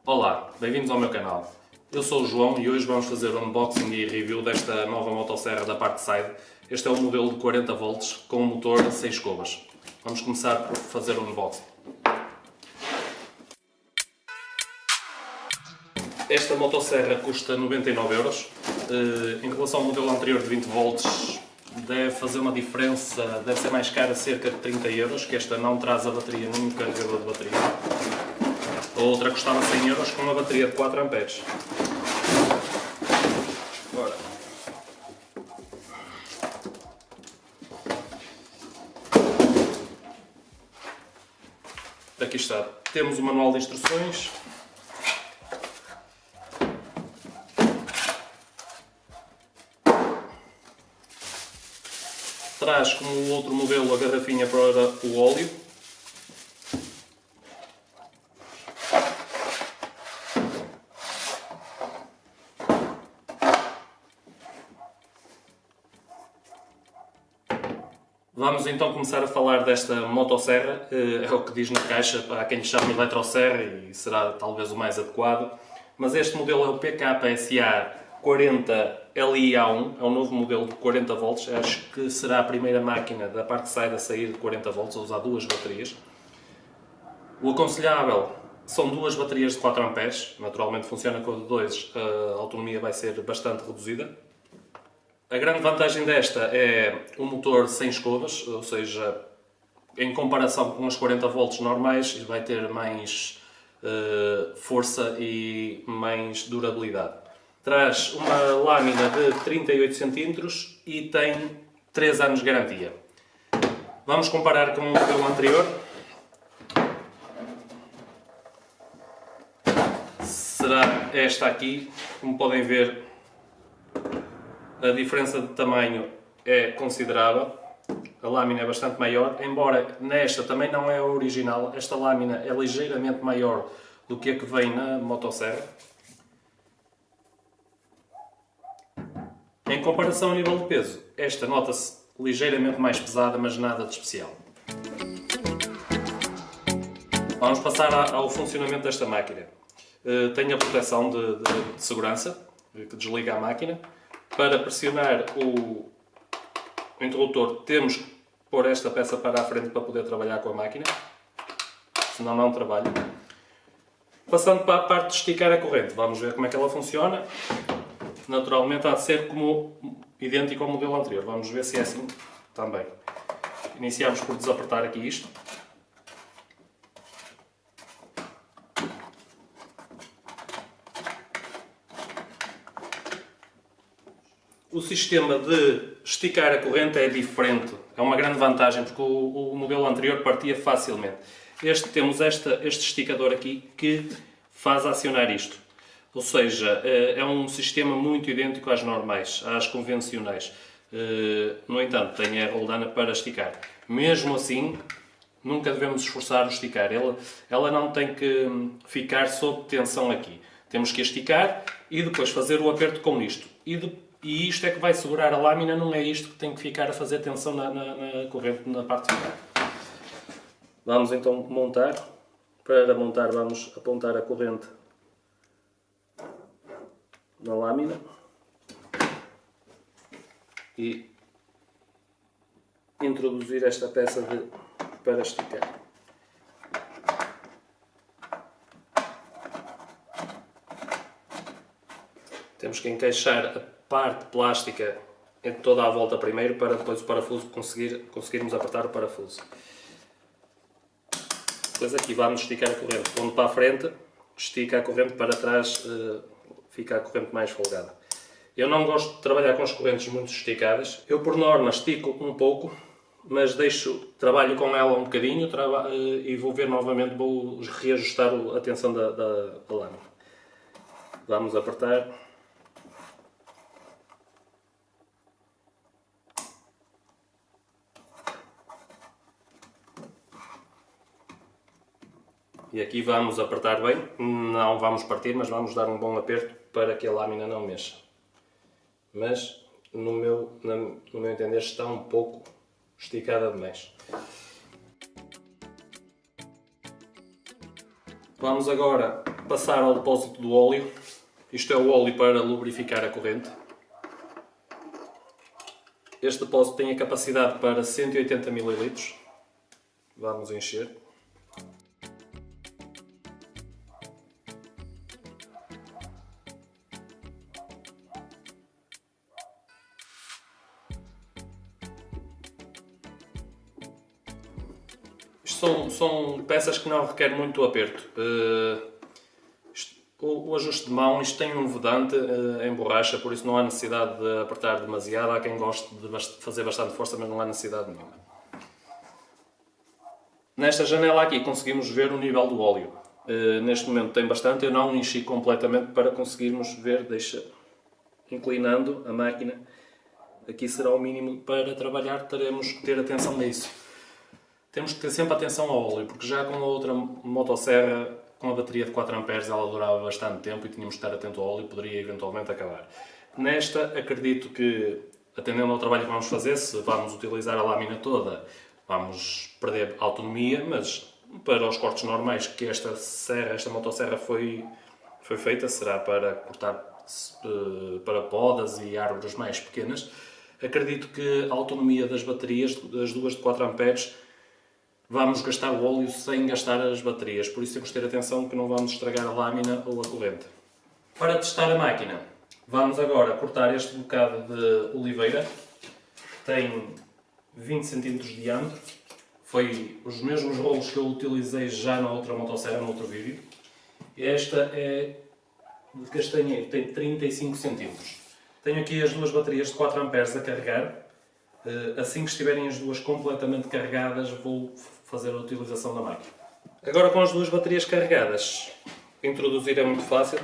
Olá, bem-vindos ao meu canal. Eu sou o João e hoje vamos fazer um unboxing e review desta nova motosserra da Parkside. Este é o modelo de 40 volts com um motor de 6 escovas. Vamos começar por fazer o unboxing. Esta motosserra custa 99€. Em relação ao modelo anterior de 20 volts, deve fazer uma diferença, deve ser mais cara, cerca de 30€, que esta não traz a bateria, nem o carregador de bateria. A outra custava 100€ com uma bateria de 4 amperes. Agora, aqui está. Temos o manual de instruções. Traz, como o outro modelo, a garrafinha para o óleo. Vamos então começar a falar desta motosserra. É o que diz na caixa, para quem lhe chama eletrosserra, e será talvez o mais adequado. Mas este modelo é o PKSA 40LIA1, é um novo modelo de 40 volts. Acho que será a primeira máquina da Parkside a sair de 40 volts, a usar duas baterias. O aconselhável são duas baterias de 4 amperes. Naturalmente funciona com a de 2, a autonomia vai ser bastante reduzida. A grande vantagem desta é o motor sem escovas, ou seja, em comparação com as 40 volts normais, vai ter mais força e mais durabilidade. Traz uma lâmina de 38 cm e tem 3 anos de garantia. Vamos comparar com o modelo anterior. Será esta aqui, como podem ver. A diferença de tamanho é considerável, a lâmina é bastante maior, embora nesta também não é a original, esta lâmina é ligeiramente maior do que a que vem na motosserra. Em comparação a nível de peso, esta nota-se ligeiramente mais pesada, mas nada de especial. Vamos passar ao funcionamento desta máquina. Tem a proteção de segurança, que desliga a máquina. Para pressionar o interruptor temos que pôr esta peça para a frente para poder trabalhar com a máquina, senão não trabalha. Passando para a parte de esticar a corrente, vamos ver como é que ela funciona. Naturalmente há de ser idêntico ao modelo anterior, vamos ver se é assim também. Iniciamos por desapertar aqui isto. O sistema de esticar a corrente é diferente, é uma grande vantagem, porque o modelo anterior partia facilmente. Temos este esticador aqui que faz acionar isto. Ou seja, é um sistema muito idêntico às normais, às convencionais. No entanto, tem a roldana para esticar. Mesmo assim, nunca devemos esforçar o esticar. Ela não tem que ficar sob tensão aqui. Temos que esticar e depois fazer o aperto com isto. E isto é que vai segurar a lâmina, não é isto que tem que ficar a fazer tensão na corrente na parte final. Vamos então montar. Para montar vamos apontar a corrente na lâmina e introduzir esta peça para esticar. Temos que encaixar a parte plástica em toda a volta primeiro, para depois o parafuso conseguirmos apertar o parafuso. Depois aqui vamos esticar a corrente, pondo para a frente, estica a corrente, para trás fica a corrente mais folgada. Eu não gosto de trabalhar com as correntes muito esticadas, eu por norma estico um pouco, mas trabalho com ela um bocadinho e vou ver novamente, vou reajustar a tensão da lâmina. Vamos apertar. E aqui vamos apertar bem, não vamos partir, mas vamos dar um bom aperto para que a lâmina não mexa. Mas, no meu entender, está um pouco esticada demais. Vamos agora passar ao depósito do óleo. Isto é o óleo para lubrificar a corrente. Este depósito tem a capacidade para 180 ml. Vamos encher. São peças que não requerem muito aperto. O ajuste de mão, isto tem um vedante em borracha, por isso não há necessidade de apertar demasiado. Há quem goste de fazer bastante força, mas não há necessidade nenhuma. Nesta janela aqui conseguimos ver o nível do óleo. Neste momento tem bastante, eu não enchi completamente para conseguirmos ver, inclinando a máquina. Aqui será o mínimo para trabalhar, teremos que ter atenção nisso. Temos que ter sempre atenção ao óleo, porque já com a outra motosserra, com a bateria de 4 A, ela durava bastante tempo e tínhamos que estar atento ao óleo e poderia eventualmente acabar. Nesta, acredito que, atendendo ao trabalho que vamos fazer, se vamos utilizar a lâmina toda, vamos perder autonomia, mas para os cortes normais que esta motosserra foi feita, será para cortar para podas e árvores mais pequenas. Acredito que a autonomia das baterias, das duas de 4 A, vamos gastar o óleo sem gastar as baterias, por isso temos que ter atenção que não vamos estragar a lâmina ou a corrente. Para testar a máquina, vamos agora cortar este bocado de oliveira, tem 20 cm de diâmetro, foi os mesmos rolos que eu utilizei já na outra motosserra, no outro vídeo. Esta é de castanheiro, tem 35 cm. Tenho aqui as duas baterias de 4 A a carregar. Assim que estiverem as duas completamente carregadas, vou fazer a utilização da máquina. Agora, com as duas baterias carregadas, introduzir é muito fácil.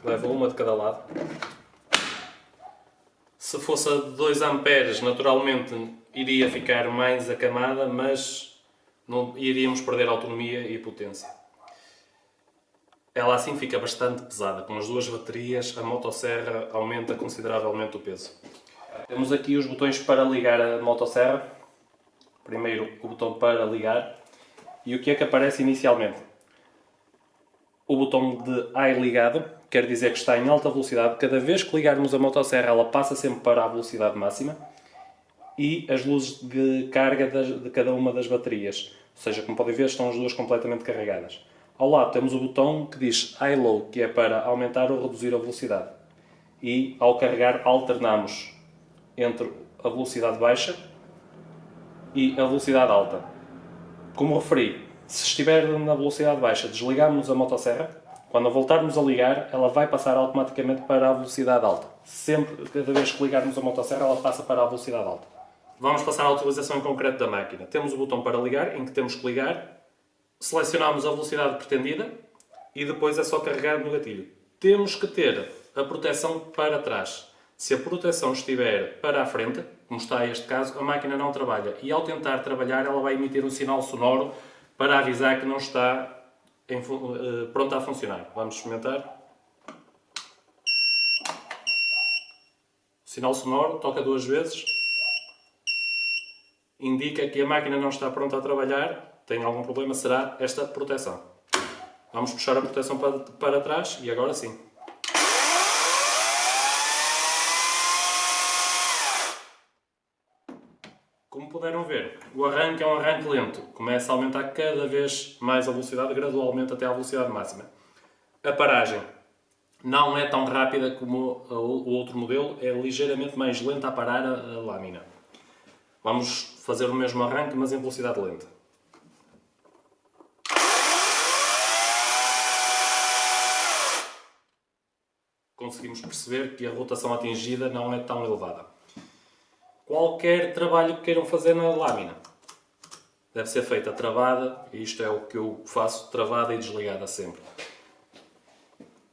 Leva uma de cada lado. Se fosse a de 2 A, naturalmente iria ficar mais acamada, mas não iríamos perder autonomia e potência. Ela assim fica bastante pesada. Com as duas baterias, a motosserra aumenta consideravelmente o peso. Temos aqui os botões para ligar a motosserra. Primeiro o botão para ligar. E o que é que aparece inicialmente? O botão de high ligado, quer dizer que está em alta velocidade. Cada vez que ligarmos a motosserra, ela passa sempre para a velocidade máxima. E as luzes de carga de cada uma das baterias. Ou seja, como podem ver, estão as duas completamente carregadas. Ao lado temos o botão que diz high low, que é para aumentar ou reduzir a velocidade. E ao carregar alternamos entre a velocidade baixa e a velocidade alta. Como referi, se estiver na velocidade baixa, desligamos a motosserra. Quando voltarmos a ligar, ela vai passar automaticamente para a velocidade alta. Sempre, cada vez que ligarmos a motosserra, ela passa para a velocidade alta. Vamos passar à utilização em concreto da máquina. Temos o botão para ligar, em que temos que ligar. Selecionamos a velocidade pretendida e depois é só carregar no gatilho. Temos que ter a proteção para trás. Se a proteção estiver para a frente, como está este caso, a máquina não trabalha. E ao tentar trabalhar, ela vai emitir um sinal sonoro para avisar que não está pronta a funcionar. Vamos experimentar. O sinal sonoro toca 2 vezes. Indica que a máquina não está pronta a trabalhar. Tem algum problema, será esta proteção. Vamos puxar a proteção para trás e agora sim. Como puderam ver, o arranque é um arranque lento. Começa a aumentar cada vez mais a velocidade, gradualmente até à velocidade máxima. A paragem não é tão rápida como o outro modelo, é ligeiramente mais lenta a parar a lâmina. Vamos fazer o mesmo arranque, mas em velocidade lenta. Conseguimos perceber que a rotação atingida não é tão elevada. Qualquer trabalho que queiram fazer na lâmina deve ser feita travada, e isto é o que eu faço, travada e desligada sempre.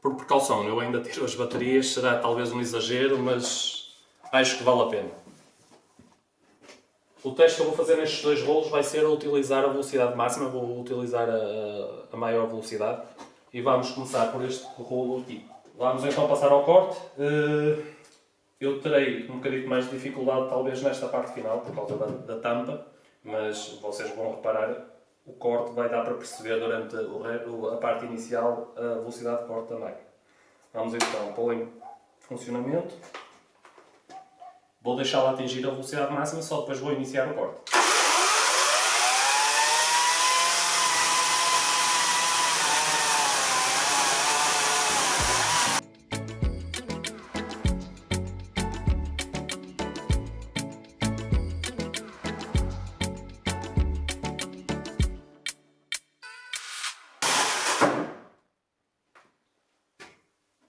Por precaução, eu ainda tiro as baterias, será talvez um exagero, mas acho que vale a pena. O teste que eu vou fazer nestes 2 rolos vai ser a utilizar a velocidade máxima, vou utilizar a maior velocidade e vamos começar por este rolo aqui. Vamos então passar ao corte. Eu terei um bocadinho mais de dificuldade talvez nesta parte final por causa da tampa, mas vocês vão reparar o corte vai dar para perceber durante a parte inicial a velocidade de corte da máquina. Vamos então pô-la em funcionamento. Vou deixá-la atingir a velocidade máxima, só depois vou iniciar o corte.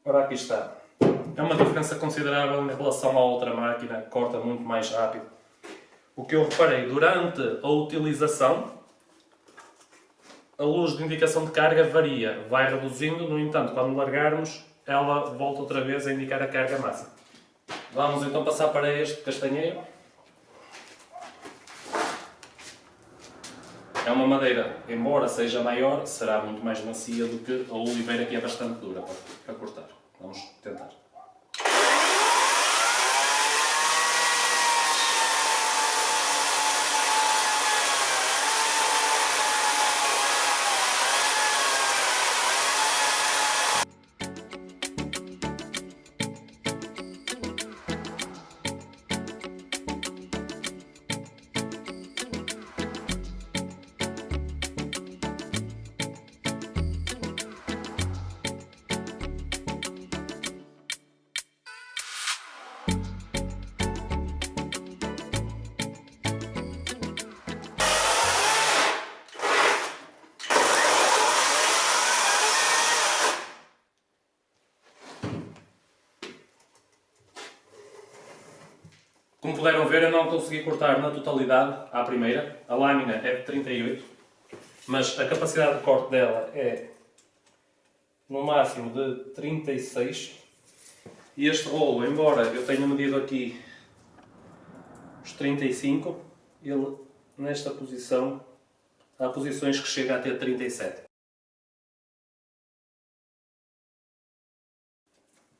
Ora, aqui está. É uma diferença considerável em relação à outra máquina, que corta muito mais rápido. O que eu reparei, durante a utilização, a luz de indicação de carga varia, vai reduzindo, no entanto, quando largarmos, ela volta outra vez a indicar a carga máxima. Vamos então passar para este castanheiro. É uma madeira, embora seja maior, será muito mais macia do que a oliveira, que é bastante dura para cortar. Vamos tentar. Como puderam ver, eu não consegui cortar na totalidade à primeira. A lâmina é de 38, mas a capacidade de corte dela é no máximo de 36. E este rolo, embora eu tenha medido aqui os 35, ele nesta posição, há posições que chega a ter 37.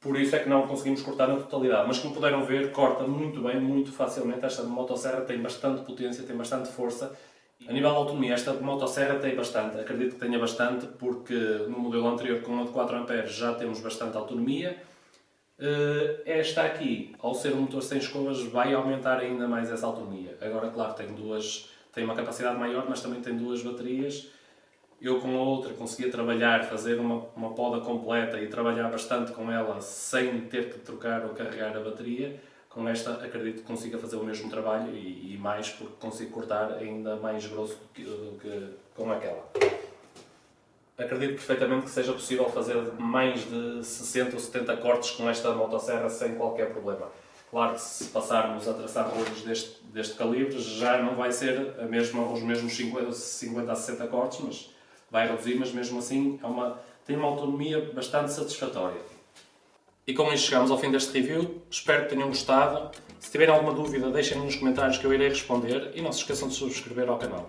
Por isso é que não conseguimos cortar na totalidade, mas como puderam ver, corta muito bem, muito facilmente. Esta motosserra tem bastante potência, tem bastante força. A nível de autonomia, esta motosserra tem bastante, acredito que tenha bastante, porque no modelo anterior com a de 4 A já temos bastante autonomia. Esta aqui, ao ser um motor sem escovas, vai aumentar ainda mais essa autonomia. Agora, claro, tem uma capacidade maior, mas também tem duas baterias. Eu com a outra conseguia trabalhar, fazer uma poda completa e trabalhar bastante com ela sem ter que trocar ou carregar a bateria. Com esta acredito que consiga fazer o mesmo trabalho e mais, porque consigo cortar ainda mais grosso do que com aquela. Acredito perfeitamente que seja possível fazer mais de 60 ou 70 cortes com esta motosserra sem qualquer problema. Claro que se passarmos a traçar rolos deste calibre já não vai ser os mesmos 50 a 60 cortes, mas vai reduzir, mas mesmo assim tem uma autonomia bastante satisfatória. E com isto chegamos ao fim deste review. Espero que tenham gostado. Se tiverem alguma dúvida, deixem nos comentários que eu irei responder e não se esqueçam de subscrever ao canal.